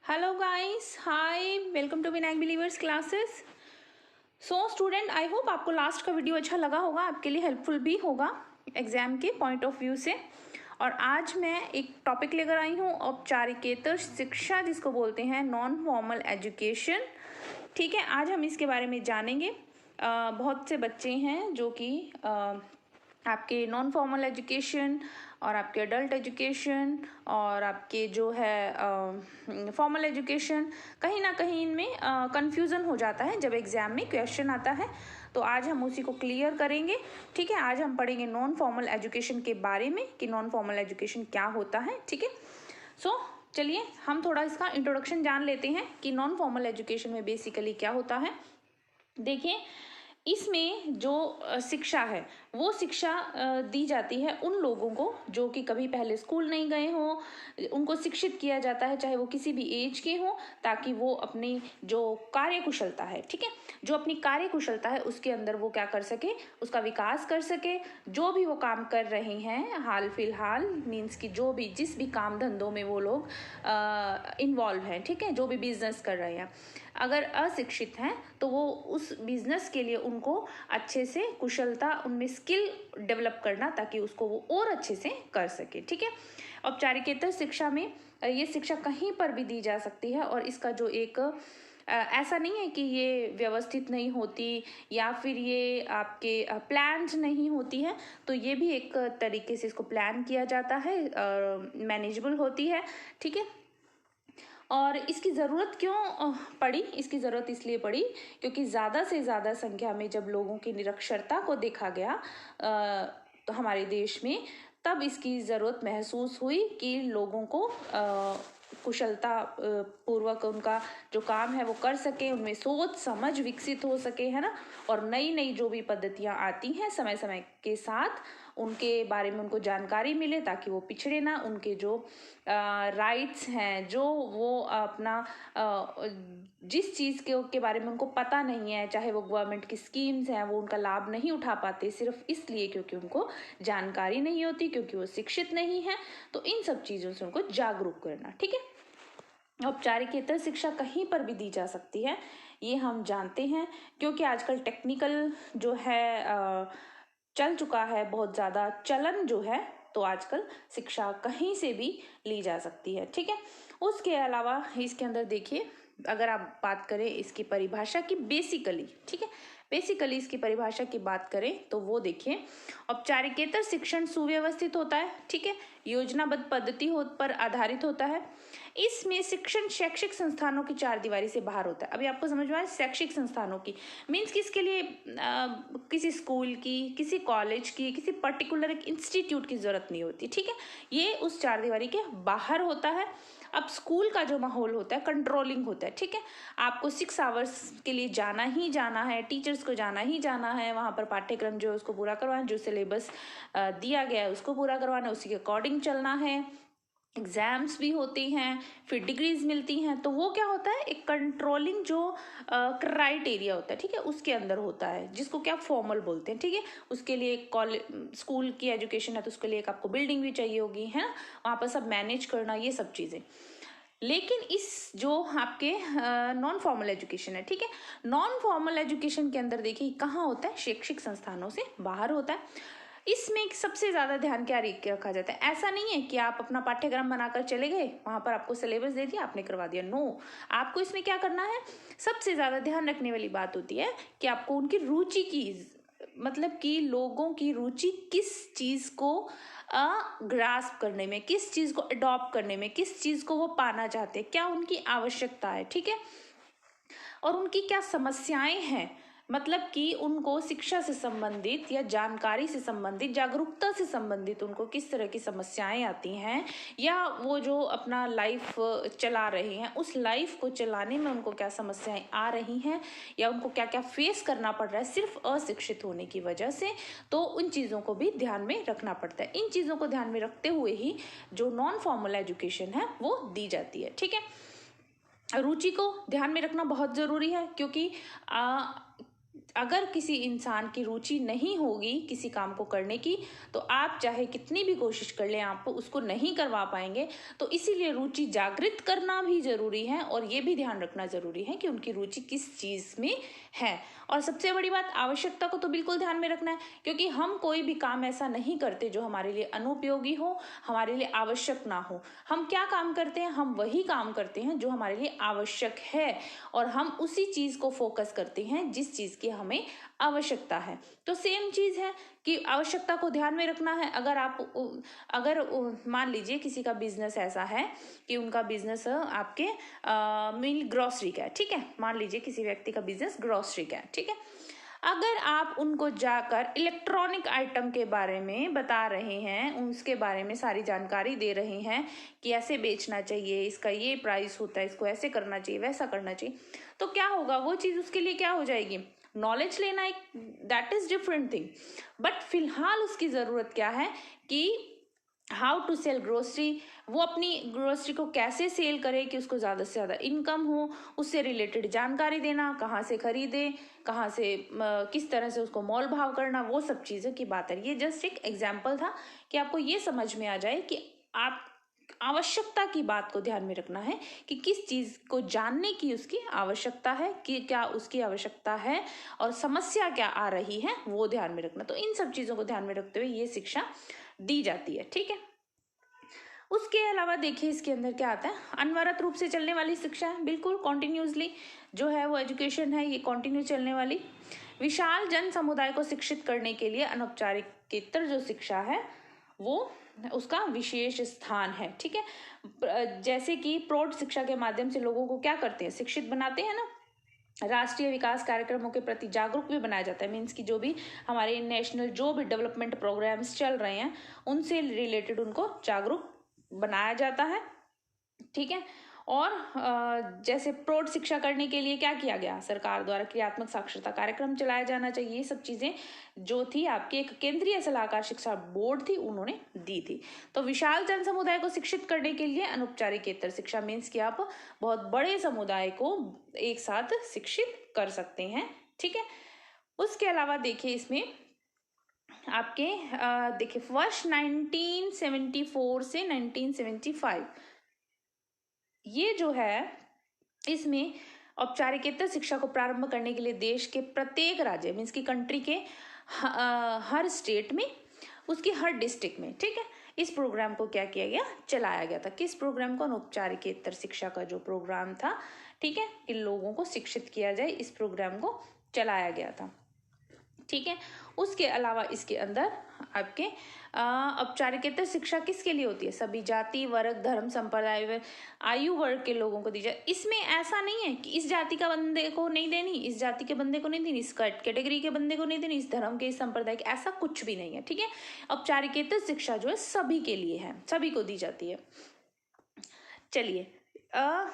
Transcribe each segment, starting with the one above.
Hello guys, hi, welcome to Vinayak believers classes. So student, I hope आपको last का video अच्छा लगा होगा, आपके लिए हेल्पफुल भी होगा एग्जाम के पॉइंट ऑफ व्यू से। और आज मैं एक टॉपिक लेकर आई हूँ, औपचारिकेतर शिक्षा, जिसको बोलते हैं नॉन फॉर्मल एजुकेशन। ठीक है, आज हम इसके बारे में जानेंगे। बहुत से बच्चे हैं जो कि आपके नॉन फॉर्मल एजुकेशन और आपके अडल्ट एजुकेशन और आपके जो है फॉर्मल एजुकेशन, कहीं ना कहीं इनमें कंफ्यूजन हो जाता है जब एग्जाम में क्वेश्चन आता है। तो आज हम उसी को क्लियर करेंगे। ठीक है, आज हम पढ़ेंगे नॉन फॉर्मल एजुकेशन के बारे में कि नॉन फॉर्मल एजुकेशन क्या होता है। ठीक है, सो चलिए हम थोड़ा इसका इंट्रोडक्शन जान लेते हैं कि नॉन फॉर्मल एजुकेशन में बेसिकली क्या होता है। देखिए, इसमें जो शिक्षा है वो शिक्षा दी जाती है उन लोगों को जो कि कभी पहले स्कूल नहीं गए हों। उनको शिक्षित किया जाता है, चाहे वो किसी भी एज के हों, ताकि वो अपनी जो कार्य कुशलता है, ठीक है, जो अपनी कार्य कुशलता है उसके अंदर वो क्या कर सके, उसका विकास कर सके। जो भी वो काम कर रहे हैं हाल फिलहाल, मीन्स कि जो भी जिस भी काम धंधों में वो लोग इन्वॉल्व हैं, ठीक है, जो भी बिजनेस कर रहे हैं, अगर अशिक्षित हैं तो वो उस बिजनेस के लिए उनको अच्छे से कुशलता, उनमें स्किल डेवलप करना, ताकि उसको वो और अच्छे से कर सके। ठीक है, औपचारिकेतर शिक्षा में ये शिक्षा कहीं पर भी दी जा सकती है और इसका जो एक ऐसा नहीं है कि ये व्यवस्थित नहीं होती या फिर ये आपके प्लान्ड नहीं होती है। तो ये भी एक तरीके से इसको प्लान किया जाता है, मैनेजेबल होती है। ठीक है, और इसकी ज़रूरत क्यों पड़ी? इसकी ज़रूरत इसलिए पड़ी क्योंकि ज़्यादा से ज़्यादा संख्या में जब लोगों की निरक्षरता को देखा गया तो हमारे देश में, तब इसकी ज़रूरत महसूस हुई कि लोगों को कुशलता पूर्वक उनका जो काम है वो कर सके, उनमें सोच समझ विकसित हो सके, है ना। और नई नई जो भी पद्धतियाँ आती हैं समय समय के साथ, उनके बारे में उनको जानकारी मिले ताकि वो पिछड़े ना। उनके जो राइट्स हैं, जो वो अपना जिस चीज़ के बारे में उनको पता नहीं है, चाहे वो गवर्नमेंट की स्कीम्स हैं, वो उनका लाभ नहीं उठा पाते सिर्फ इसलिए क्योंकि उनको जानकारी नहीं होती, क्योंकि वो शिक्षित नहीं है। तो इन सब चीज़ों से उनको जागरूक करना। ठीक है, औपचारिकेतर शिक्षा कहीं पर भी दी जा सकती है, ये हम जानते हैं, क्योंकि आजकल टेक्निकल जो है चल चुका है, बहुत ज़्यादा चलन जो है, तो आजकल शिक्षा कहीं से भी ली जा सकती है। ठीक है, उसके अलावा इसके अंदर देखिए, अगर आप बात करें इसकी परिभाषा की बेसिकली, ठीक है, बेसिकली इसकी परिभाषा की बात करें तो वो देखिए, औपचारिकेतर शिक्षण सुव्यवस्थित होता है, ठीक है, योजनाबद्ध पद्धति पर आधारित होता है। इसमें शिक्षण शैक्षिक संस्थानों की चार दीवारी से बाहर होता है। अभी आपको समझ में आया, शैक्षिक संस्थानों की मीन्स कि इसके लिए किसी स्कूल की, किसी कॉलेज की, किसी पर्टिकुलर एक इंस्टीट्यूट की जरूरत नहीं होती। ठीक है, ये उस चार दीवारी के बाहर होता है। अब स्कूल का जो माहौल होता है कंट्रोलिंग होता है। ठीक है, आपको 6 आवर्स के लिए जाना ही जाना है, टीचर्स को जाना ही जाना है, वहाँ पर पाठ्यक्रम जो है उसको पूरा करवाना, जो सिलेबस दिया गया है उसको पूरा करवाना, उसी के अकॉर्डिंग चलना है। एग्जाम्स भी होती हैं, फिर डिग्रीज मिलती हैं। तो वो क्या होता है, एक कंट्रोलिंग जो क्राइटेरिया होता है, ठीक है, उसके अंदर होता है, जिसको क्या फॉर्मल बोलते हैं। ठीक है, उसके लिए कॉलेज स्कूल की एजुकेशन है तो उसके लिए एक आपको बिल्डिंग भी चाहिए होगी, है ना, वहाँ पर सब मैनेज करना, ये सब चीज़ें। लेकिन इस जो आपके नॉन फॉर्मल एजुकेशन है, ठीक है, नॉन फॉर्मल एजुकेशन के अंदर देखिए कहाँ होता है, शैक्षिक संस्थानों से बाहर होता है। इसमें सबसे ज्यादा ध्यान क्या रखा जाता है? ऐसा नहीं है कि आप अपना पाठ्यक्रम बनाकर चले गए, वहां पर आपको सिलेबस दे दिया, आपने करवा दिया। नो, आपको इसमें क्या करना है, सबसे ज्यादा ध्यान रखने वाली बात होती है कि आपको उनकी रुचि की, मतलब कि लोगों की रुचि किस चीज को ग्रास्प करने में, किस चीज को अडॉप्ट करने में, किस चीज को वो पाना चाहते हैं, क्या उनकी आवश्यकता है। ठीक है, और उनकी क्या समस्याएं हैं, मतलब कि उनको शिक्षा से संबंधित या जानकारी से संबंधित, जागरूकता से संबंधित उनको किस तरह की समस्याएं आती हैं, या वो जो अपना लाइफ चला रहे हैं उस लाइफ को चलाने में उनको क्या समस्याएं आ रही हैं, या उनको क्या क्या फेस करना पड़ रहा है सिर्फ अशिक्षित होने की वजह से। तो उन चीज़ों को भी ध्यान में रखना पड़ता है। इन चीज़ों को ध्यान में रखते हुए ही जो नॉन फॉर्मल एजुकेशन है वो दी जाती है। ठीक है, रुचि को ध्यान में रखना बहुत ज़रूरी है, क्योंकि अगर किसी इंसान की रुचि नहीं होगी किसी काम को करने की, तो आप चाहे कितनी भी कोशिश कर लें, आप उसको नहीं करवा पाएंगे। तो इसीलिए रुचि जागृत करना भी जरूरी है, और ये भी ध्यान रखना जरूरी है कि उनकी रुचि किस चीज में है। और सबसे बड़ी बात, आवश्यकता को तो बिल्कुल ध्यान में रखना है, क्योंकि हम कोई भी काम ऐसा नहीं करते जो हमारे लिए अनुपयोगी हो, हमारे लिए आवश्यक ना हो। हम क्या काम करते हैं? हम वही काम करते हैं जो हमारे लिए आवश्यक है, और हम उसी चीज को फोकस करते हैं जिस चीज की हमें आवश्यकता है। तो सेम चीज है कि आवश्यकता को ध्यान में रखना है। अगर मान लीजिए किसी का बिजनेस ऐसा है कि उनका बिजनेस आपके मीन ग्रोसरी का है, ठीक है, मान लीजिए किसी व्यक्ति का बिजनेस ग्रोसरी का है, ठीक है। अगर आप उनको जाकर इलेक्ट्रॉनिक आइटम के बारे में बता रहे हैं, उसके बारे में सारी जानकारी दे रहे हैं कि ऐसे बेचना चाहिए, इसका ये प्राइस होता है, इसको ऐसे करना चाहिए, वैसा करना चाहिए, तो क्या होगा? वो चीज उसके लिए क्या हो जाएगी? नॉलेज लेना, एक that is different thing. But फिलहाल उसकी जरूरत क्या है कि हाउ टू सेल ग्रोसरी, वो अपनी ग्रोसरी को कैसे सेल करे कि उसको ज़्यादा से ज़्यादा इनकम हो, उससे रिलेटेड जानकारी देना, कहाँ से खरीदे, कहाँ से किस तरह से उसको मोल भाव करना, वो सब चीज़ों की बात है। ये जस्ट एक एग्जाम्पल था कि आपको ये समझ में आ जाए कि आप आवश्यकता की बात को ध्यान में रखना है कि किस चीज को जानने की उसकी आवश्यकता है, कि क्या उसकी आवश्यकता है और समस्या क्या आ रही है, वो ध्यान में रखना। तो इन सब चीजों को ध्यान में रखते हुए ये शिक्षा दी जाती है, ठीक है। उसके अलावा देखिए इसके अंदर क्या आता है, अनवरत रूप से चलने वाली शिक्षा है, बिल्कुल कॉन्टिन्यूसली जो है वो एजुकेशन है, ये कॉन्टिन्यू चलने वाली। विशाल जन समुदाय को शिक्षित करने के लिए अनौपचारिकेतर जो शिक्षा है वो उसका विशेष स्थान है, ठीक है। जैसे कि प्रौढ़ शिक्षा के माध्यम से लोगों को क्या करते हैं, शिक्षित बनाते हैं ना। राष्ट्रीय विकास कार्यक्रमों के प्रति जागरूक भी बनाया जाता है, मीन्स कि जो भी हमारे नेशनल जो भी डेवलपमेंट प्रोग्राम्स चल रहे हैं उनसे रिलेटेड उनको जागरूक बनाया जाता है, ठीक है। और जैसे प्रौढ़ शिक्षा करने के लिए क्या किया गया, सरकार द्वारा क्रियात्मक साक्षरता कार्यक्रम चलाया जाना चाहिए। ये सब चीजें जो थी आपकी एक केंद्रीय सलाहकार शिक्षा बोर्ड थी, उन्होंने दी थी। तो विशाल जन समुदाय को शिक्षित करने के लिए अनौपचारिकेतर शिक्षा मीन्स कि आप बहुत बड़े समुदाय को एक साथ शिक्षित कर सकते हैं, ठीक है। उसके अलावा देखिए इसमें आपके देखिए वर्ष 1974 से 1975 ये जो है, इसमें औपचारिकेतर शिक्षा को प्रारंभ करने के लिए देश के प्रत्येक राज्य मीन्स की कंट्री के हर स्टेट में, उसकी हर डिस्ट्रिक्ट में, ठीक है, इस प्रोग्राम को क्या किया गया, चलाया गया था। किस प्रोग्राम को? औपचारिकेतर शिक्षा का जो प्रोग्राम था, ठीक है, इन लोगों को शिक्षित किया जाए, इस प्रोग्राम को चलाया गया था, ठीक है। उसके अलावा इसके अंदर आपके औपचारिकेतर शिक्षा किसके लिए होती है? सभी जाति, वर्ग, धर्म, संप्रदाय, आयु वर्ग के लोगों को दी जाए। इसमें ऐसा नहीं है कि इस जाति का बंदे को नहीं देनी, इस जाति के बंदे को नहीं देनी, इस कैटेगरी के बंदे को नहीं देनी, इस धर्म के, इस संप्रदाय के, ऐसा कुछ भी नहीं है, ठीक है। औपचारिकेतर शिक्षा जो है सभी के लिए है, सभी को दी जाती है। चलिए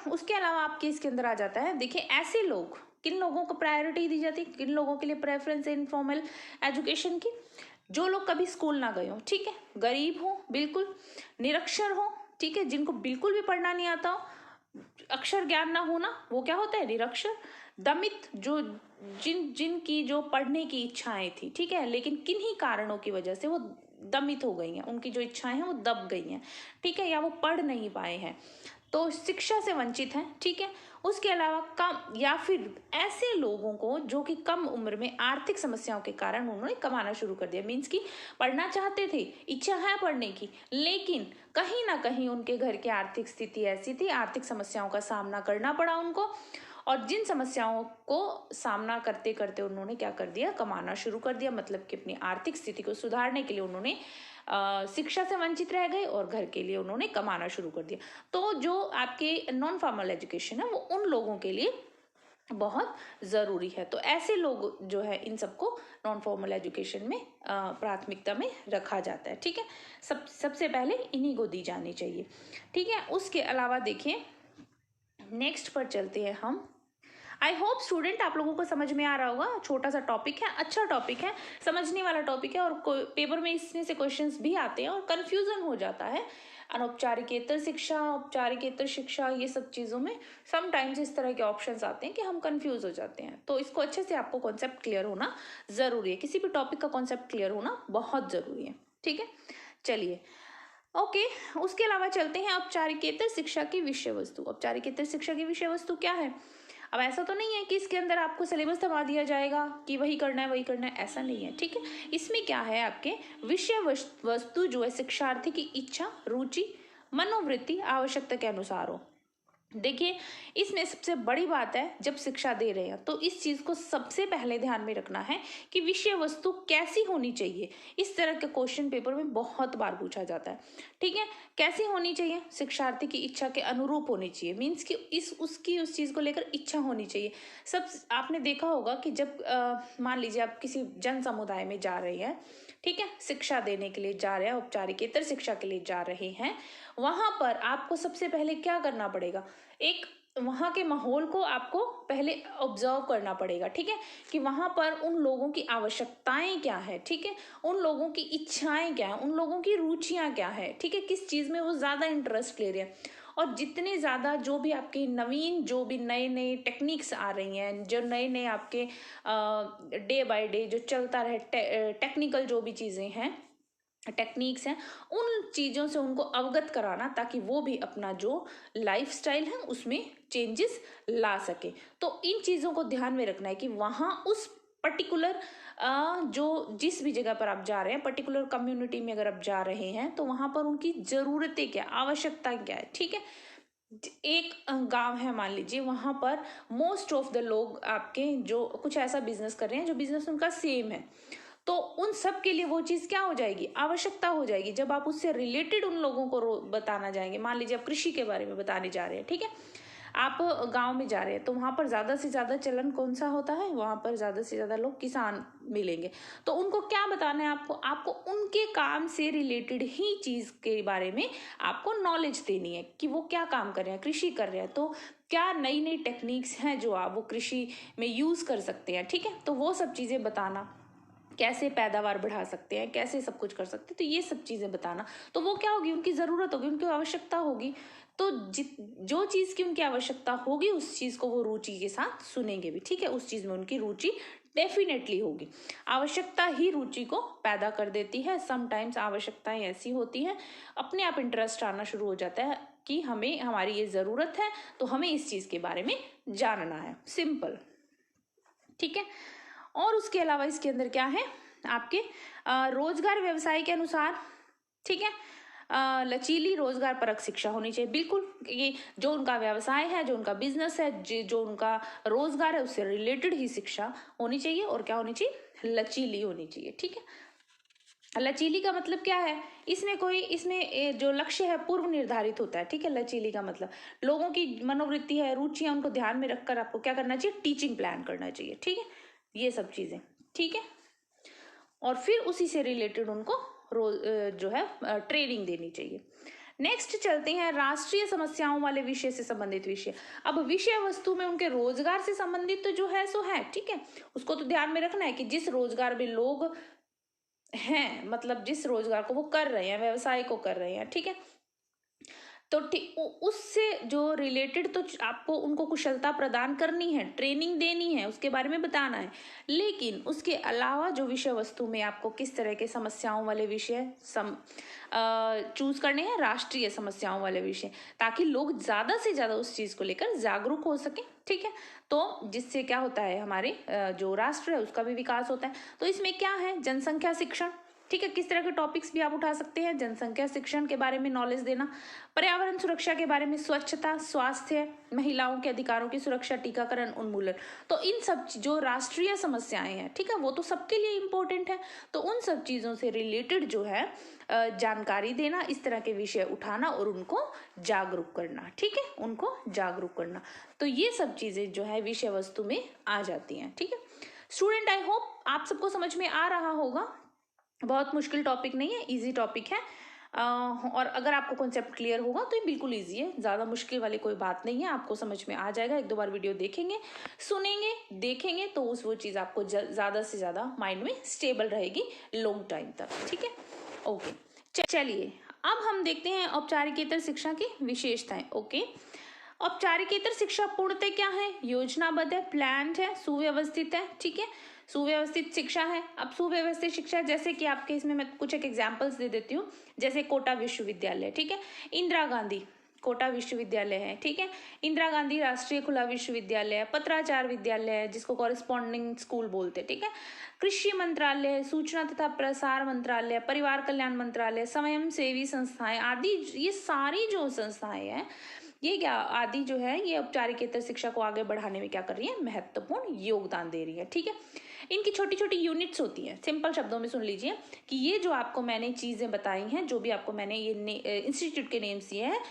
उसके अलावा आपके इसके अंदर आ जाता है, देखिए ऐसे लोग, किन लोगों को प्रायोरिटी दी जाती है, किन लोगों के लिए प्रेफरेंस है इनफॉर्मल एजुकेशन की? जो लोग कभी स्कूल ना गए हो, ठीक है, गरीब हो, बिल्कुल निरक्षर हो, ठीक है, जिनको बिल्कुल भी पढ़ना नहीं आता हो, अक्षर ज्ञान ना होना, वो क्या होता है, निरक्षर। दमित, जो जिनकी जो पढ़ने की इच्छाएं थी, ठीक है, लेकिन किन्हीं कारणों की वजह से वो दमित हो गई हैं, उनकी जो इच्छाएं हैं वो दब गई हैं, ठीक है, या वो पढ़ नहीं पाए हैं, तो शिक्षा से वंचित हैं, ठीक है। उसके अलावा कम, या फिर ऐसे लोगों को जो कि कम उम्र में आर्थिक समस्याओं के कारण उन्होंने कमाना शुरू कर दिया, मीन्स कि पढ़ना चाहते थे, इच्छा है पढ़ने की, लेकिन कहीं ना कहीं उनके घर की आर्थिक स्थिति ऐसी थी, आर्थिक समस्याओं का सामना करना पड़ा उनको, और जिन समस्याओं को सामना करते करते उन्होंने क्या कर दिया, कमाना शुरू कर दिया, मतलब कि अपनी आर्थिक स्थिति को सुधारने के लिए उन्होंने शिक्षा से वंचित रह गए और घर के लिए उन्होंने कमाना शुरू कर दिया। तो जो आपके नॉन फॉर्मल एजुकेशन है वो उन लोगों के लिए बहुत जरूरी है। तो ऐसे लोग जो है इन सबको नॉन फॉर्मल एजुकेशन में प्राथमिकता में रखा जाता है, ठीक है। सबसे पहले इन्हीं को दी जानी चाहिए, ठीक है। उसके अलावा देखिए नेक्स्ट पर चलते हैं हम। आई होप स्टूडेंट आप लोगों को समझ में आ रहा होगा, छोटा सा टॉपिक है, अच्छा टॉपिक है, समझने वाला टॉपिक है, और पेपर में इसमें से क्वेश्चंस भी आते हैं और कंफ्यूजन हो जाता है अनौपचारिकेतर शिक्षा, औपचारिकेतर शिक्षा, ये सब चीज़ों में समटाइम्स इस तरह के ऑप्शंस आते हैं कि हम कंफ्यूज हो जाते हैं। तो इसको अच्छे से आपको कॉन्सेप्ट क्लियर होना ज़रूरी है, किसी भी टॉपिक का कॉन्सेप्ट क्लियर होना बहुत ज़रूरी है। ठीक है, चलिए ओके। उसके अलावा चलते हैं औपचारिकेतर शिक्षा की विषय वस्तु। औपचारिकेतर शिक्षा की विषय वस्तु क्या है? अब ऐसा तो नहीं है कि इसके अंदर आपको सिलेबस थमा दिया जाएगा कि वही करना है वही करना है, ऐसा नहीं है। ठीक है, इसमें क्या है, आपके विषय वस्तु जो है शिक्षार्थी की इच्छा, रुचि, मनोवृत्ति, आवश्यकता के अनुसार हो। देखिए, इसमें सबसे बड़ी बात है, जब शिक्षा दे रहे हैं तो इस चीज को सबसे पहले ध्यान में रखना है कि विषय वस्तु कैसी होनी चाहिए। इस तरह के क्वेश्चन पेपर में बहुत बार पूछा जाता है। ठीक है, कैसी होनी चाहिए? शिक्षार्थी की इच्छा के अनुरूप होनी चाहिए, मीन्स कि उस चीज को लेकर इच्छा होनी चाहिए। सब आपने देखा होगा कि जब मान लीजिए आप किसी जन समुदाय में जा रहे हैं, ठीक है, शिक्षा देने के लिए जा रहे हैं, औपचारिकेतर शिक्षा के लिए जा रहे हैं, वहां पर आपको सबसे पहले क्या करना पड़ेगा, एक वहां के माहौल को आपको पहले ऑब्जर्व करना पड़ेगा। ठीक है, कि वहां पर उन लोगों की आवश्यकताएं क्या है, ठीक है, उन लोगों की इच्छाएं क्या है, उन लोगों की रुचियां क्या है, ठीक है, किस चीज में वो ज्यादा इंटरेस्ट ले रहे हैं। और जितने ज्यादा जो भी आपके नवीन, जो भी नए नए टेक्निक्स आ रही हैं, जो नए नए आपके डे बाय डे जो चलता रहे, टेक्निकल जो भी चीजें हैं, टेक्निक्स हैं, उन चीज़ों से उनको अवगत कराना, ताकि वो भी अपना जो लाइफस्टाइल है उसमें चेंजेस ला सके। तो इन चीज़ों को ध्यान में रखना है कि वहाँ उस पर्टिकुलर जो जिस भी जगह पर आप जा रहे हैं, पर्टिकुलर कम्युनिटी में अगर आप जा रहे हैं, तो वहाँ पर उनकी ज़रूरतें क्या, आवश्यकता क्या है। ठीक है, एक गांव है मान लीजिए, वहां पर मोस्ट ऑफ द लोग आपके जो कुछ ऐसा बिजनेस कर रहे हैं जो बिजनेस उनका सेम है, तो उन सब के लिए वो चीज क्या हो जाएगी, आवश्यकता हो जाएगी। जब आप उससे रिलेटेड उन लोगों को बताना जाएंगे, मान लीजिए आप कृषि के बारे में बताने जा रहे हैं, ठीक है, आप गांव में जा रहे हैं, तो वहां पर ज्यादा से ज्यादा चलन कौन सा होता है, वहां पर ज्यादा से ज्यादा लोग किसान मिलेंगे। तो उनको क्या बताना है, आपको उनके काम से रिलेटेड ही चीज के बारे में आपको नॉलेज देनी है कि वो क्या काम कर रहे हैं, कृषि कर रहे हैं, तो क्या नई नई टेक्निक्स हैं जो आप वो कृषि में यूज कर सकते हैं। ठीक है, तो वो सब चीजें बताना, कैसे पैदावार बढ़ा सकते हैं, कैसे सब कुछ कर सकते हैं, तो ये सब चीजें बताना। तो वो क्या होगी, उनकी जरूरत होगी, उनकी आवश्यकता होगी। तो जो चीज की उनकी आवश्यकता होगी उस चीज को वो रुचि के साथ सुनेंगे भी। ठीक है, उस चीज में उनकी रुचि डेफिनेटली होगी। आवश्यकता ही रुचि को पैदा कर देती है। समटाइम्स आवश्यकताएं ऐसी होती हैं, अपने आप इंटरेस्ट आना शुरू हो जाता है कि हमें, हमारी ये जरूरत है, तो हमें इस चीज के बारे में जानना है, सिंपल। ठीक है, और उसके अलावा इसके अंदर क्या है, आपके रोजगार व्यवसाय के अनुसार, ठीक है, लचीली रोजगार परक शिक्षा होनी चाहिए। बिल्कुल, ये जो उनका व्यवसाय है, जो उनका बिजनेस है, जो उनका रोजगार है, उससे रिलेटेड ही शिक्षा होनी चाहिए। और क्या होनी चाहिए, लचीली होनी चाहिए। ठीक है, लचीली का मतलब क्या है, इसमें जो लक्ष्य है पूर्व निर्धारित होता है। ठीक है, लचीली का मतलब लोगों की मनोवृत्ति है, रुचियां, उनको ध्यान में रखकर आपको क्या करना चाहिए, टीचिंग प्लान करना चाहिए। ठीक है, ये सब चीजें, ठीक है, और फिर उसी से रिलेटेड उनको जो है ट्रेनिंग देनी चाहिए। नेक्स्ट चलते हैं राष्ट्रीय समस्याओं वाले विषय से संबंधित विषय। अब विषय वस्तु में उनके रोजगार से संबंधित तो जो है सो है, ठीक है, उसको तो ध्यान में रखना है कि जिस रोजगार में लोग हैं, मतलब जिस रोजगार को वो कर रहे हैं, व्यवसाय को कर रहे हैं, ठीक है, तो उससे जो रिलेटेड तो आपको उनको कुशलता प्रदान करनी है, ट्रेनिंग देनी है, उसके बारे में बताना है। लेकिन उसके अलावा जो विषय वस्तु में आपको किस तरह के समस्याओं वाले विषय चूज करने हैं, राष्ट्रीय समस्याओं वाले विषय, ताकि लोग ज्यादा से ज्यादा उस चीज को लेकर जागरूक हो सके। ठीक है, तो जिससे क्या होता है, हमारे जो राष्ट्र है उसका भी विकास होता है। तो इसमें क्या है, जनसंख्या शिक्षण, ठीक है, किस तरह के टॉपिक्स भी आप उठा सकते हैं, जनसंख्या शिक्षण के बारे में नॉलेज देना, पर्यावरण सुरक्षा के बारे में, स्वच्छता, स्वास्थ्य, महिलाओं के अधिकारों की सुरक्षा, टीकाकरण, उन्मूलन। तो इन सब जो राष्ट्रीय समस्याएं हैं, ठीक है, वो तो सबके लिए इंपॉर्टेंट है। तो उन सब चीजों से रिलेटेड जो है जानकारी देना, इस तरह के विषय उठाना और उनको जागरूक करना। ठीक है, उनको जागरूक करना, तो ये सब चीजें जो है विषय वस्तु में आ जाती हैं। ठीक है स्टूडेंट, आई होप आप सबको समझ में आ रहा होगा। बहुत मुश्किल टॉपिक नहीं है, इजी टॉपिक है। और अगर आपको कॉन्सेप्ट क्लियर होगा तो ये बिल्कुल इजी है, ज़्यादा मुश्किल वाली कोई बात नहीं है, आपको समझ में आ जाएगा। एक दो बार वीडियो देखेंगे, सुनेंगे, देखेंगे तो वो चीज़ आपको ज़्यादा से ज़्यादा माइंड में स्टेबल रहेगी लॉन्ग टाइम तक। ठीक है, ओके, चलिए अब हम देखते हैं औपचारिकेतर शिक्षा की विशेषताएं। ओके, औपचारिकेतर शिक्षा पूर्णतः क्या है? योजनाबद्ध है, प्लान्ड है, सुव्यवस्थित है। ठीक है, सुव्यवस्थित शिक्षा है। अब सुव्यवस्थित शिक्षा जैसे कि आपके इसमें मैं कुछ एक एग्जांपल्स दे देती हूँ, जैसे कोटा विश्वविद्यालय, ठीक है, इंदिरा गांधी कोटा विश्वविद्यालय है, ठीक है, इंदिरा गांधी राष्ट्रीय खुला विश्वविद्यालय, पत्राचार विद्यालय है जिसको कॉरेस्पॉन्डिंग स्कूल बोलते हैं, ठीक है, कृषि मंत्रालय, सूचना तथा प्रसार मंत्रालय, परिवार कल्याण मंत्रालय, स्वयं सेवी संस्थाएं आदि, ये सारी जो संस्थाएं हैं ये क्या आदि जो है ये औपचारिकेतर शिक्षा को आगे बढ़ाने में क्या कर रही है? महत्वपूर्ण योगदान दे रही है। ठीक है, इनकी छोटी छोटी यूनिट्स होती हैं। सिंपल शब्दों में सुन लीजिए कि ये जो आपको मैंने चीजें बताई हैं, जो भी आपको मैंने ये इंस्टीट्यूट के नेम्स दिए हैं,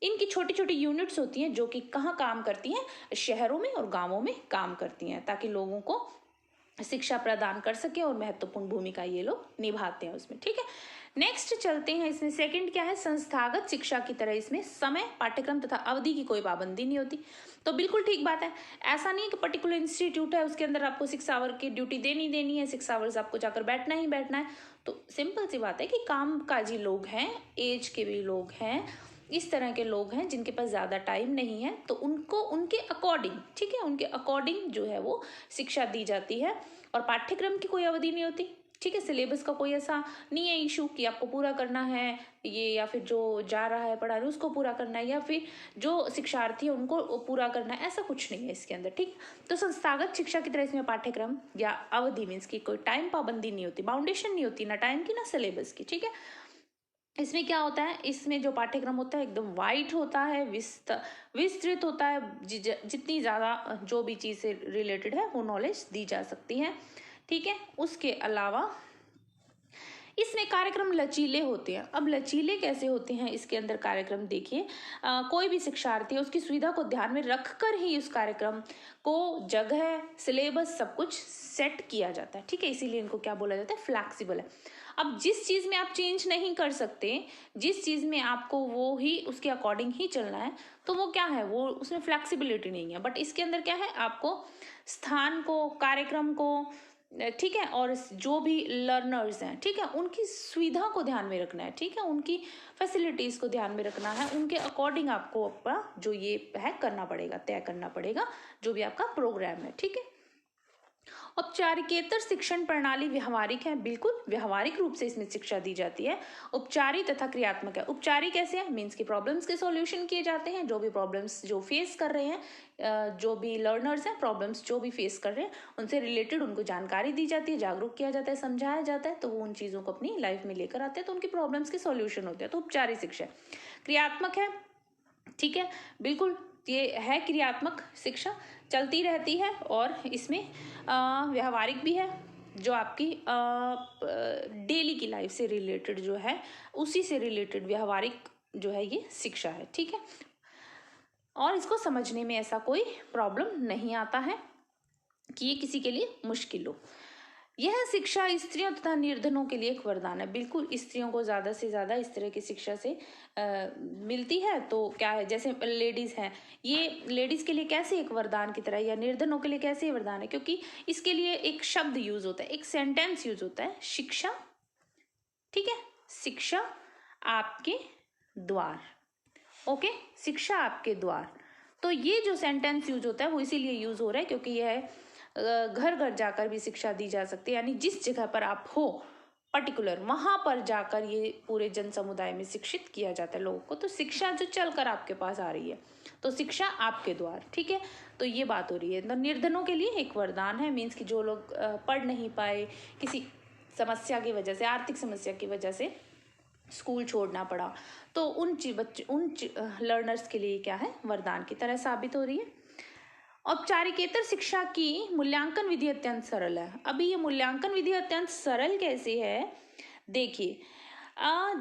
इनकी छोटी छोटी यूनिट्स होती हैं जो कि कहाँ काम करती हैं? शहरों में और गांवों में काम करती हैं, ताकि लोगों को शिक्षा प्रदान कर सके और महत्वपूर्ण भूमिका ये लोग निभाते हैं उसमें। ठीक है, नेक्स्ट चलते हैं। इसमें सेकंड क्या है? संस्थागत शिक्षा की तरह इसमें समय, पाठ्यक्रम तथा अवधि की कोई पाबंदी नहीं होती। तो बिल्कुल ठीक बात है, ऐसा नहीं कि पर्टिकुलर इंस्टीट्यूट है उसके अंदर आपको 6 आवर की ड्यूटी देनी है, 6 आवर्स आपको जाकर बैठना ही बैठना है। तो सिंपल सी बात है कि कामकाजी लोग हैं, एज के भी लोग हैं, इस तरह के लोग हैं जिनके पास ज़्यादा टाइम नहीं है, तो उनको उनके अकॉर्डिंग, ठीक है, उनके अकॉर्डिंग जो है वो शिक्षा दी जाती है। और पाठ्यक्रम की कोई अवधि नहीं होती। ठीक है, सिलेबस का कोई ऐसा नहीं है इशू कि आपको पूरा करना है ये, या फिर जो जा रहा है पढ़ाने उसको पूरा करना है, या फिर जो शिक्षार्थी है उनको पूरा करना है, ऐसा कुछ नहीं है इसके अंदर। ठीक, तो संस्थागत शिक्षा की तरह इसमें पाठ्यक्रम या अवधि मीन्स की कोई टाइम पाबंदी नहीं होती, बाउंडेशन नहीं होती, ना टाइम की ना सिलेबस की। ठीक है, इसमें क्या होता है? इसमें जो पाठ्यक्रम होता है एकदम वाइड होता है, विस्तृत होता है, जितनी ज़्यादा जो भी चीज़ से रिलेटेड है वो नॉलेज दी जा सकती है। ठीक है, उसके अलावा इसमें कार्यक्रम लचीले होते हैं। अब लचीले कैसे होते हैं इसके अंदर कार्यक्रम? देखिए, कोई भी शिक्षार्थी है उसकी सुविधा को ध्यान में रखकर ही उस कार्यक्रम को जगह, सिलेबस सब कुछ सेट किया जाता है। ठीक है, इसीलिए इनको क्या बोला जाता है? फ्लैक्सिबल है। अब जिस चीज़ में आप चेंज नहीं कर सकते, जिस चीज़ में आपको वो ही उसके अकॉर्डिंग ही चलना है, तो वो क्या है? वो उसमें फ्लैक्सिबिलिटी नहीं है। बट इसके अंदर क्या है? आपको स्थान को, कार्यक्रम को, ठीक है, और जो भी लर्नर्स हैं, ठीक है, उनकी सुविधा को ध्यान में रखना है। ठीक है, उनकी फैसिलिटीज़ को ध्यान में रखना है, उनके अकॉर्डिंग आपको अपना जो ये है करना पड़ेगा, तय करना पड़ेगा जो भी आपका प्रोग्राम है। ठीक है, औपचारिकेतर शिक्षण प्रणाली व्यवहारिक है, बिल्कुल व्यवहारिक रूप से इसमें शिक्षा दी जाती है। उपचारी तथा क्रियात्मक है। उपचारी कैसे है? मीन्स की प्रॉब्लम्स के सॉल्यूशन किए जाते हैं, जो भी प्रॉब्लम्स जो फेस कर रहे हैं, जो भी लर्नर्स हैं, प्रॉब्लम्स जो भी फेस कर रहे हैं उनसे रिलेटेड उनको जानकारी दी जाती है, जागरूक किया जाता है, समझाया जाता है, तो वो उन चीज़ों को अपनी लाइफ में लेकर आते हैं, तो उनकी प्रॉब्लम्स के सॉल्यूशन होते हैं। तो उपचारी शिक्षा। क्रियात्मक है, ठीक है, बिल्कुल ये है क्रियात्मक शिक्षा, चलती रहती है और इसमें व्यवहारिक भी है, जो आपकी डेली की लाइफ से रिलेटेड जो है उसी से रिलेटेड व्यवहारिक जो है ये शिक्षा है। ठीक है, और इसको समझने में ऐसा कोई प्रॉब्लम नहीं आता है कि ये किसी के लिए मुश्किल हो। यह शिक्षा स्त्रियों तथा निर्धनों के लिए एक वरदान है। बिल्कुल, स्त्रियों को ज़्यादा से ज़्यादा इस तरह की शिक्षा से मिलती है। तो क्या है, जैसे लेडीज़ हैं, ये लेडीज़ के लिए कैसे एक वरदान की तरह, या निर्धनों के लिए कैसे वरदान है? क्योंकि इसके लिए एक शब्द यूज होता है, एक सेंटेंस यूज होता है, शिक्षा। ठीक है, शिक्षा आपके द्वार। ओके, शिक्षा आपके द्वार। तो ये जो सेंटेंस यूज होता है वो इसीलिए यूज हो रहा है क्योंकि यह घर घर जाकर भी शिक्षा दी जा सकती है, यानी जिस जगह पर आप हो पर्टिकुलर वहां पर जाकर ये पूरे जन समुदाय में शिक्षित किया जाता है लोगों को। तो शिक्षा जो चलकर आपके पास आ रही है, तो शिक्षा आपके द्वार। ठीक है, तो ये बात हो रही है। तो निर्धनों के लिए एक वरदान है, मीन्स कि जो लोग पढ़ नहीं पाए, किसी समस्या की वजह से, आर्थिक समस्या की वजह से स्कूल छोड़ना पड़ा, तो उन लर्नर्स के लिए क्या है? वरदान की तरह साबित हो रही है। औपचारिकेतर शिक्षा की मूल्यांकन विधि अत्यंत सरल है। अभी ये मूल्यांकन विधि अत्यंत सरल कैसे है? देखिए,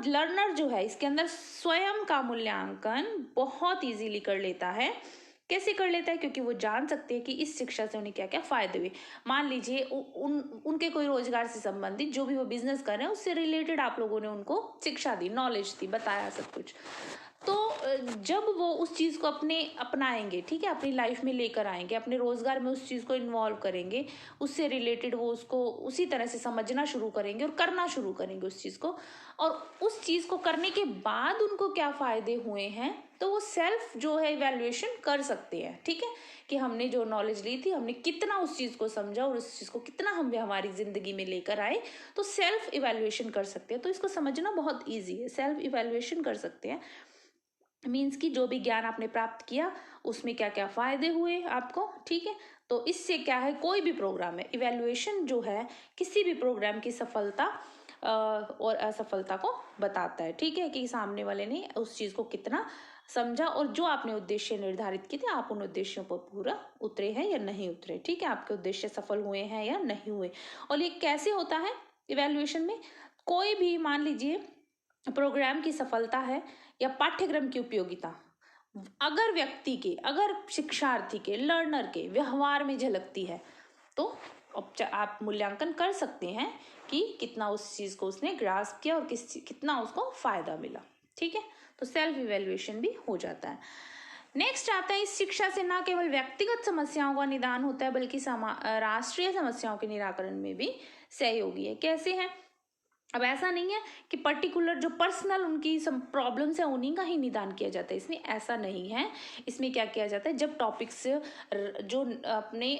लर्नर जो है इसके अंदर स्वयं का मूल्यांकन बहुत इजीली कर लेता है। कैसे कर लेता है? क्योंकि वो जान सकते हैं कि इस शिक्षा से उन्हें क्या क्या फायदे हुए। मान लीजिए उनके कोई रोजगार से संबंधित जो भी वो बिजनेस कर रहे हैं उससे रिलेटेड आप लोगों ने उनको शिक्षा दी, नॉलेज दी, बताया सब कुछ, तो जब वो उस चीज़ को अपनाएंगे, ठीक है, अपनी लाइफ में लेकर आएंगे, अपने रोजगार में उस चीज़ को इन्वॉल्व करेंगे, उससे रिलेटेड वो उसको उसी तरह से समझना शुरू करेंगे और करना शुरू करेंगे उस चीज़ को, और उस चीज़ को करने के बाद उनको क्या फ़ायदे हुए हैं, तो वो सेल्फ जो है इवैल्यूएशन कर सकते हैं, ठीक है, कि हमने जो नॉलेज ली थी, हमने कितना उस चीज़ को समझा और उस चीज़ को कितना हम हमारी ज़िंदगी में लेकर आए, तो सेल्फ इवैल्यूएशन कर सकते हैं। तो इसको समझना बहुत ईजी है, सेल्फ इवैल्यूएशन कर सकते हैं। मीन्स कि जो भी ज्ञान आपने प्राप्त किया उसमें क्या क्या फायदे हुए आपको, ठीक है। तो इससे क्या है, कोई भी प्रोग्राम है, इवैल्यूएशन जो है किसी भी प्रोग्राम की सफलता और असफलता को बताता है, ठीक है, कि सामने वाले ने उस चीज़ को कितना समझा और जो आपने उद्देश्य निर्धारित किए थे आप उन उद्देश्यों पर पूरा उतरे हैं या नहीं उतरे, ठीक है, आपके उद्देश्य सफल हुए हैं या नहीं हुए। और ये कैसे होता है इवैल्यूएशन में, कोई भी मान लीजिए प्रोग्राम की सफलता है या पाठ्यक्रम की उपयोगिता अगर शिक्षार्थी के, लर्नर के व्यवहार में झलकती है, तो आप मूल्यांकन कर सकते हैं कि कितना उस चीज को उसने ग्रास्प किया और कितना उसको फायदा मिला, ठीक है। तो सेल्फ इवैल्यूएशन भी हो जाता है। नेक्स्ट आता है, इस शिक्षा से न केवल व्यक्तिगत समस्याओं का निदान होता है बल्कि राष्ट्रीय समस्याओं के निराकरण में भी सहयोगी है। कैसे है, अब ऐसा नहीं है कि पर्टिकुलर जो पर्सनल उनकी सम प्रॉब्लम्स है उन्हीं का ही निदान किया जाता है, इसमें ऐसा नहीं है। इसमें क्या किया जाता है, जब टॉपिक्स जो अपने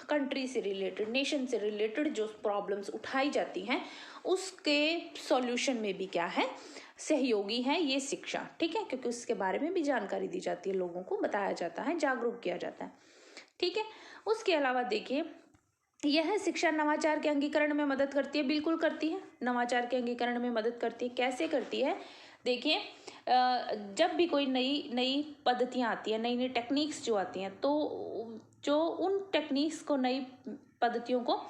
कंट्री से रिलेटेड, नेशन से रिलेटेड जो प्रॉब्लम्स उठाई जाती हैं उसके सॉल्यूशन में भी क्या है, सहयोगी है ये शिक्षा, ठीक है, क्योंकि उसके बारे में भी जानकारी दी जाती है, लोगों को बताया जाता है, जागरूक किया जाता है, ठीक है। उसके अलावा देखिए, यह शिक्षा नवाचार के अंगीकरण में मदद करती है, बिल्कुल करती है, नवाचार के अंगीकरण में मदद करती है। कैसे करती है, देखिए, जब भी कोई नई नई पद्धतियाँ आती हैं, नई नई टेक्निक्स जो आती हैं, तो जो उन टेक्निक्स को, नई पद्धतियों को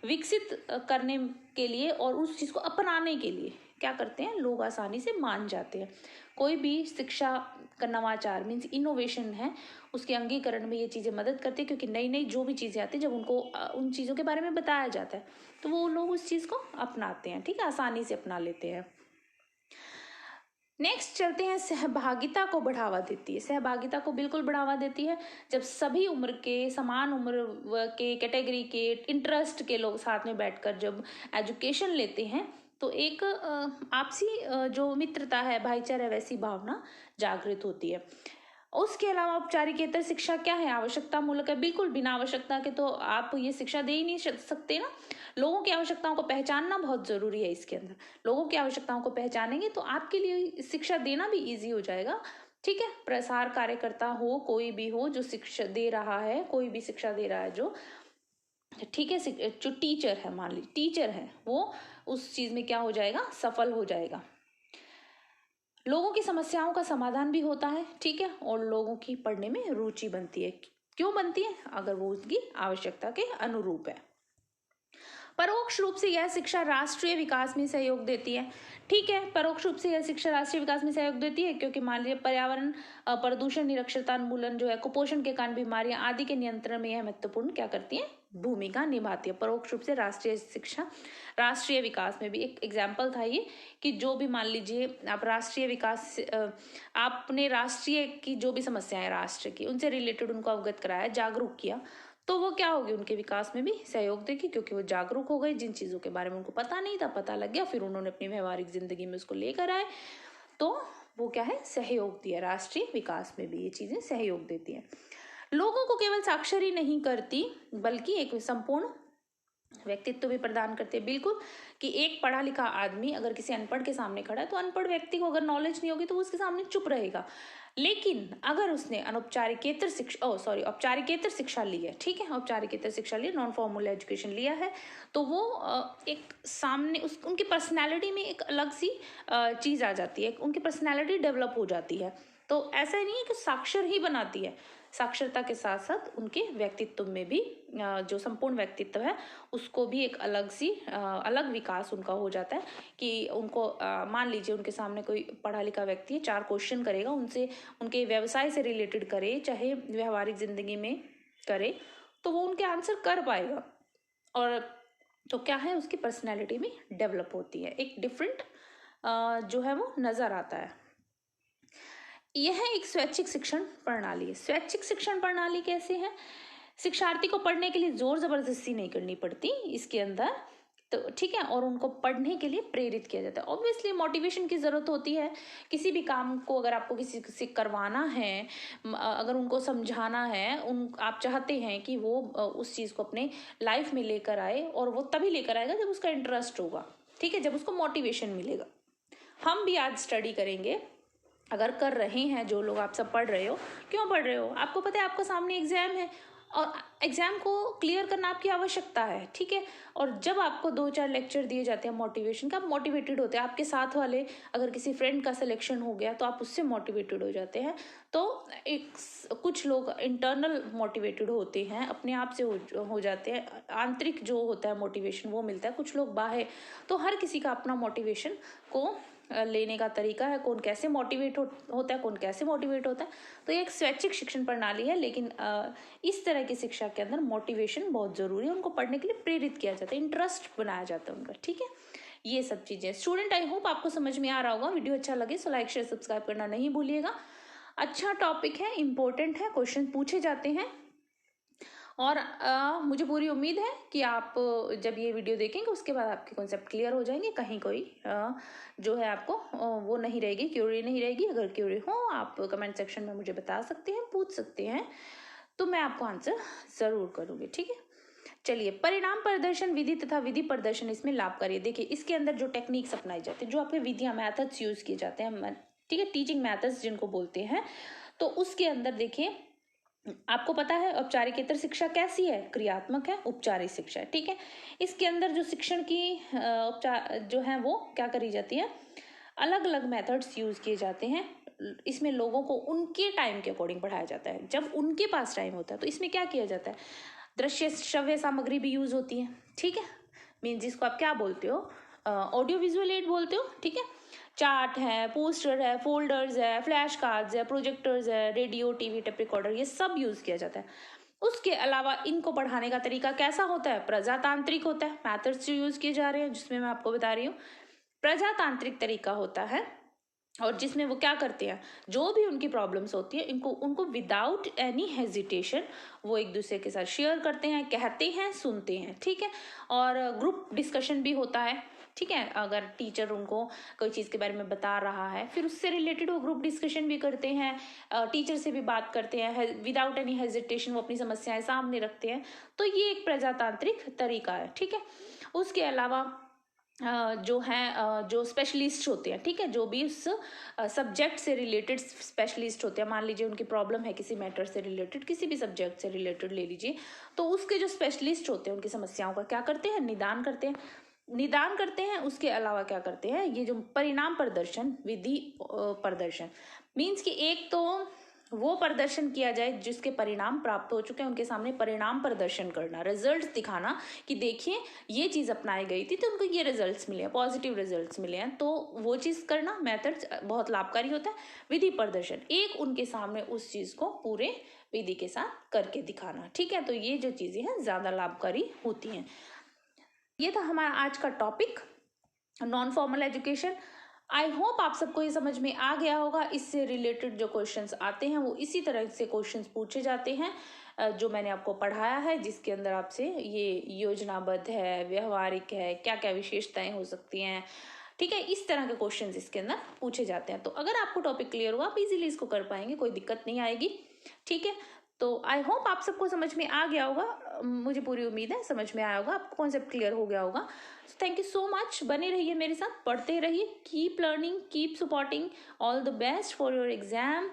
विकसित करने के लिए और उस चीज़ को अपनाने के लिए क्या करते हैं, लोग आसानी से मान जाते हैं। कोई भी शिक्षा का नवाचार मीन्स इनोवेशन है, उसके अंगीकरण में ये चीज़ें मदद करती है, क्योंकि नई नई जो भी चीज़ें आती हैं, जब उनको उन चीज़ों के बारे में बताया जाता है तो वो लोग उस चीज़ को अपनाते हैं, ठीक है, आसानी से अपना लेते हैं। नेक्स्ट चलते हैं, सहभागिता को बढ़ावा देती है। सहभागिता को बिल्कुल बढ़ावा देती है, जब सभी उम्र के, समान उम्र के, कैटेगरी के, इंटरेस्ट के लोग साथ में बैठकर जब एजुकेशन लेते हैं तो एक आपसी जो मित्रता है, भाईचारा, वैसी भावना जागृत होती है। उसके अलावा औपचारिकेतर शिक्षा क्या है, आवश्यकता मूलक है, बिल्कुल बिना आवश्यकता के तो आप ये शिक्षा दे ही नहीं सकते ना। लोगों की आवश्यकताओं को पहचानना बहुत जरूरी है, इसके अंदर लोगों की आवश्यकताओं को पहचानेंगे तो आपके लिए शिक्षा देना भी इजी हो जाएगा, ठीक है। प्रसार कार्यकर्ता हो, कोई भी हो जो शिक्षा दे रहा है, कोई भी शिक्षा दे रहा है जो, ठीक है, जो टीचर है, मान लीजिए टीचर है, वो उस चीज में क्या हो जाएगा, सफल हो जाएगा। लोगों की समस्याओं का समाधान भी होता है, ठीक है, और लोगों की पढ़ने में रुचि बनती है। क्यों बनती है, अगर वो उसकी आवश्यकता के अनुरूप है। परोक्ष रूप से यह शिक्षा राष्ट्रीय विकास में सहयोग देती है, ठीक है, परोक्ष रूप से यह शिक्षा राष्ट्रीय विकास में सहयोग देती है, क्योंकि मान लीजिए पर्यावरण प्रदूषण, निरक्षरता उन्मूलन जो है, कुपोषण के कारण बीमारियां आदि के नियंत्रण में यह महत्वपूर्ण क्या करती है, भूमिका निभाती है। परोक्ष रूप से राष्ट्रीय शिक्षा राष्ट्रीय विकास में भी, एक एग्जाम्पल था ये, कि जो भी मान लीजिए आप राष्ट्रीय विकास, आपने राष्ट्रीय की जो भी समस्याएं राष्ट्र की, उनसे रिलेटेड उनको अवगत कराया, जागरूक किया, तो वो क्या होगी, उनके विकास में भी सहयोग देगी, क्योंकि वो जागरूक हो गए, जिन चीज़ों के बारे में उनको पता नहीं था पता लग गया, फिर उन्होंने अपनी व्यवहारिक जिंदगी में उसको लेकर आए, तो वो क्या है, सहयोग दिया। राष्ट्रीय विकास में भी ये चीज़ें सहयोग देती हैं। लोगों को केवल साक्षर ही नहीं करती बल्कि एक संपूर्ण व्यक्तित्व भी प्रदान करते हैं, बिल्कुल, कि एक पढ़ा लिखा आदमी अगर किसी अनपढ़ के सामने खड़ा है तो अनपढ़ व्यक्ति को अगर नॉलेज नहीं होगी तो वो उसके सामने चुप रहेगा, लेकिन अगर उसने औपचारिकेतर शिक्षा ली है, ठीक है, औपचारिकेतर शिक्षा ली, नॉन फॉर्मल एजुकेशन लिया है, तो वो एक सामने उनकी पर्सनैलिटी में एक अलग सी चीज़ आ जाती है, उनकी पर्सनैलिटी डेवलप हो जाती है। तो ऐसा नहीं है कि साक्षर ही बनाती है, साक्षरता के साथ साथ उनके व्यक्तित्व में भी जो संपूर्ण व्यक्तित्व है उसको भी एक अलग विकास उनका हो जाता है, कि उनको मान लीजिए उनके सामने कोई पढ़ा लिखा व्यक्ति है, 4 क्वेश्चन करेगा, उनसे उनके व्यवसाय से रिलेटेड करे, चाहे व्यवहारिक जिंदगी में करे, तो वो उनके आंसर कर पाएगा, और तो क्या है, उसकी पर्सनैलिटी में डेवलप होती है, एक डिफरेंट जो है वो नज़र आता है। यह एक स्वैच्छिक शिक्षण प्रणाली है। स्वैच्छिक शिक्षण प्रणाली कैसे है? शिक्षार्थी को पढ़ने के लिए जोर जबरदस्ती नहीं करनी पड़ती इसके अंदर, तो ठीक है, और उनको पढ़ने के लिए प्रेरित किया जाता है। ऑब्वियसली मोटिवेशन की ज़रूरत होती है किसी भी काम को, अगर आपको किसी से करवाना है, अगर उनको समझाना है, आप चाहते हैं कि वो उस चीज़ को अपने लाइफ में लेकर आए, और वो तभी लेकर आएगा जब उसका इंटरेस्ट होगा, ठीक है, जब उसको मोटिवेशन मिलेगा। हम भी आज स्टडी करेंगे, अगर कर रहे हैं जो लोग, आप सब पढ़ रहे हो, क्यों पढ़ रहे हो? आपको पता है आपका सामने एग्जाम है और एग्जाम को क्लियर करना आपकी आवश्यकता है, ठीक है। और जब आपको 2-4 लेक्चर दिए जाते हैं मोटिवेशन का, आप मोटिवेटेड होते हैं। आपके साथ वाले, अगर किसी फ्रेंड का सिलेक्शन हो गया तो आप उससे मोटिवेटेड हो जाते हैं। तो कुछ लोग इंटरनल मोटिवेटेड होते हैं, अपने आप से हो जाते हैं, आंतरिक जो होता है मोटिवेशन वो मिलता है। कुछ लोग बाह्य, तो हर किसी का अपना मोटिवेशन को लेने का तरीका है, कौन कैसे मोटिवेट होता है, कौन कैसे मोटिवेट होता है। तो ये एक स्वैच्छिक शिक्षण प्रणाली है, लेकिन इस तरह की शिक्षा के अंदर मोटिवेशन बहुत ज़रूरी है। उनको पढ़ने के लिए प्रेरित किया जाता है, इंटरेस्ट बनाया जाता है उनका, ठीक है। ये सब चीज़ें स्टूडेंट, आई होप आपको समझ में आ रहा होगा। वीडियो अच्छा लगे तो लाइक शेयर सब्सक्राइब करना नहीं भूलिएगा। अच्छा टॉपिक है, इम्पोर्टेंट है, क्वेश्चन पूछे जाते हैं, और मुझे पूरी उम्मीद है कि आप जब ये वीडियो देखेंगे उसके बाद आपके कॉन्सेप्ट क्लियर हो जाएंगे। कहीं कोई जो है आपको वो नहीं रहेगी, क्यूरी नहीं रहेगी। अगर क्यूरी हो आप कमेंट सेक्शन में मुझे बता सकते हैं, पूछ सकते हैं, तो मैं आपको आंसर ज़रूर करूँगी, ठीक है। चलिए, परिणाम प्रदर्शन विधि तथा विधि प्रदर्शन इसमें लाभकारी है। देखिए, इसके अंदर जो टेक्निक्स अपनाई जाती है, जो आपके विधियाँ, मैथड्स यूज़ किए जाते हैं, ठीक है, टीचिंग मैथड्स जिनको बोलते हैं, तो उसके अंदर देखिए, आपको पता है औपचारिकेतर शिक्षा कैसी है? क्रियात्मक है, उपचारिक शिक्षा है, ठीक है। इसके अंदर जो शिक्षण की जो है वो क्या करी जाती है, अलग अलग मेथड्स यूज किए जाते हैं। इसमें लोगों को उनके टाइम के अकॉर्डिंग पढ़ाया जाता है, जब उनके पास टाइम होता है। तो इसमें क्या किया जाता है, दृश्य श्रव्य सामग्री भी यूज होती है, ठीक है। मीन जिसको आप क्या बोलते हो, ऑडियो विजुअल एड बोलते हो, ठीक है। चार्ट है, पोस्टर है, फोल्डर्स है, फ्लैश कार्ड्स है, प्रोजेक्टर्स है, रेडियो, टीवी, टेप रिकॉर्डर, ये सब यूज किया जाता है। उसके अलावा इनको पढ़ाने का तरीका कैसा होता है? प्रजातांत्रिक होता है। मैथड्स जो यूज किए जा रहे हैं, जिसमें मैं आपको बता रही हूँ, प्रजातांत्रिक तरीका होता है, और जिसमें वो क्या करते हैं, जो भी उनकी प्रॉब्लम्स होती है, उनको विदाउट एनी हेजिटेशन वो एक दूसरे के साथ शेयर करते हैं, कहते हैं, सुनते हैं, ठीक है। और ग्रुप डिस्कशन भी होता है, ठीक है। अगर टीचर उनको कोई चीज़ के बारे में बता रहा है, फिर उससे रिलेटेड वो ग्रुप डिस्कशन भी करते हैं, टीचर से भी बात करते हैं, विदाउट एनी हेजिटेशन वो अपनी समस्याएं सामने रखते हैं। तो ये एक प्रजातांत्रिक तरीका है, ठीक है। उसके अलावा जो हैं, जो स्पेशलिस्ट होते हैं, ठीक है, जो भी उस सब्जेक्ट से रिलेटेड स्पेशलिस्ट होते हैं, मान लीजिए उनकी प्रॉब्लम है किसी मैटर से रिलेटेड, किसी भी सब्जेक्ट से रिलेटेड ले लीजिए, तो उसके जो स्पेशलिस्ट होते हैं उनकी समस्याओं का क्या करते हैं, निदान करते हैं। उसके अलावा क्या करते हैं, ये जो परिणाम प्रदर्शन, विधि प्रदर्शन, मीन्स कि एक तो वो प्रदर्शन किया जाए जिसके परिणाम प्राप्त हो चुके हैं, उनके सामने परिणाम प्रदर्शन करना, रिजल्ट्स दिखाना कि देखिए ये चीज़ अपनाई गई थी तो उनको ये रिजल्ट्स मिले हैं, पॉजिटिव रिजल्ट्स मिले हैं, तो वो चीज़ करना मेथड बहुत लाभकारी होता है। विधि प्रदर्शन, एक उनके सामने उस चीज़ को पूरे विधि के साथ करके दिखाना, ठीक है। तो ये जो चीज़ें हैं ज़्यादा लाभकारी होती हैं। ये था हमारा आज का topic, non formal education. I hope आप सबको ये समझ में आ गया होगा। इससे रिलेटेड जो क्वेश्चंस आते हैं वो इसी तरह से क्वेश्चंस पूछे जाते हैं जो मैंने आपको पढ़ाया है, जिसके अंदर आपसे ये योजनाबद्ध है, व्यवहारिक है, क्या क्या विशेषताएं हो सकती हैं, ठीक है, इस तरह के क्वेश्चंस इसके अंदर पूछे जाते हैं। तो अगर आपको टॉपिक क्लियर हुआ, आप इजीली इसको कर पाएंगे, कोई दिक्कत नहीं आएगी, ठीक है। तो आई होप आप सबको समझ में आ गया होगा, मुझे पूरी उम्मीद है समझ में आया होगा, आपको कॉन्सेप्ट क्लियर हो गया होगा। थैंक यू सो मच, बने रहिए मेरे साथ, पढ़ते रहिए, keep learning, keep supporting, all the best for your exam,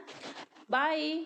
bye.